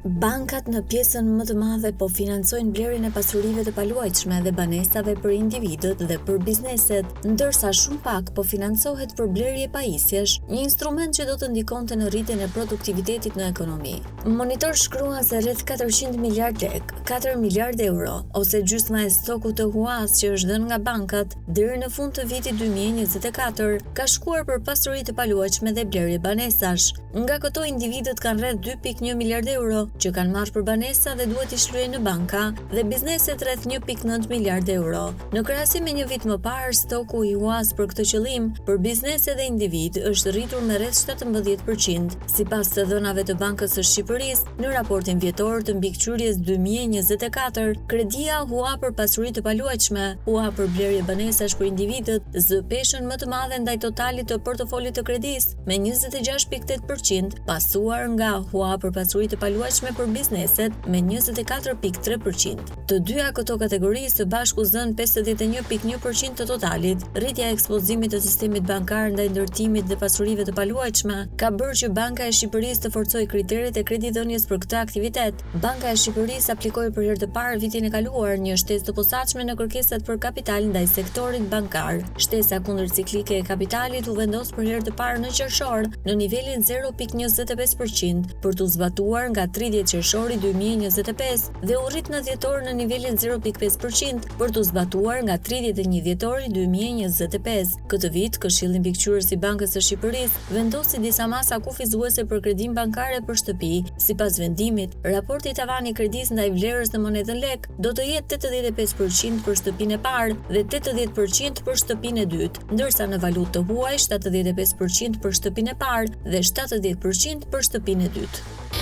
Bankat në pjesën më të madhe po financojnë blerjen e pasurive të paluajtshme dhe banesave për individët dhe për bizneset, ndërsa shumë pak po financohet për blerje pajisjesh, një instrument që do të ndikonte në rritjen e produktivitetit në ekonomi. Monitor shkruan se rreth 400 miliard lek, 4 miliard euro, ose gjysma e stokut të huas që është dhënë nga bankat deri në fund të vitit 2024, ka shkuar për pasuri të paluajtshme dhe blerje banesash. Nga këto individët kanë rreth 2.1 miliard euro që kanë marrë për banesa dhe duhet i shlyejnë në banka, dhe bizneset rreth 1.9 miliard euro. Në krahasim me një vit më parë, stoku i huas për këtë qëllim për biznese dhe individ është rritur me rreth 17%, sipas të dhënave të Bankës së Shqipërisë. Në raportin vjetor të mbikëqyrjes 2024, Kredia hua për pasuri të paluajtshme, hua për blerje banesash për individët, zë peshën më të madhe ndaj totalit të portofolit të Kredisë me 26.8%, pasuar nga hua për pasuri të paluajtshme për bizneset me 24.3%. Të dyja këto kategori së bashku zën 51.1% të totalit. Rritja e ekspozimit të sistemit bankar ndaj ndërtimit dhe pasurive të paluajtshme ka bërë që Banka e Shqipërisë të forcojë kriteret e kredidhënies për këtë aktivitet. Banka e Shqipërisë aplikoi për herë të parë vitin e kaluar një shtesë të posaçme në kërkesat për kapital ndaj sektorit bankar. Shtesa kundër ciklike e kapitalit u vendos për herë të parë në qershor në nivelin 0.25% për të zbatuar nga 30 qershori 2025 dhe u rrit në dhjetor në nivelin 0.5% për të zbatuar nga 31 dhjetori 2025. Këtë vit, Këshilli Mbikëqyrës i Bankës së Shqipërisë vendosi disa masa kufizuese për kredim bankare për shtëpi. Sipas vendimit, raporti tavani i kredisë ndaj vlerës në monedhën lek do të jetë 85% për shtëpinë e parë dhe 80% për shtëpinë e dytë, ndërsa në valutë të huaj 75% për shtëpinë e parë dhe 70% për shtëpinë e dytë.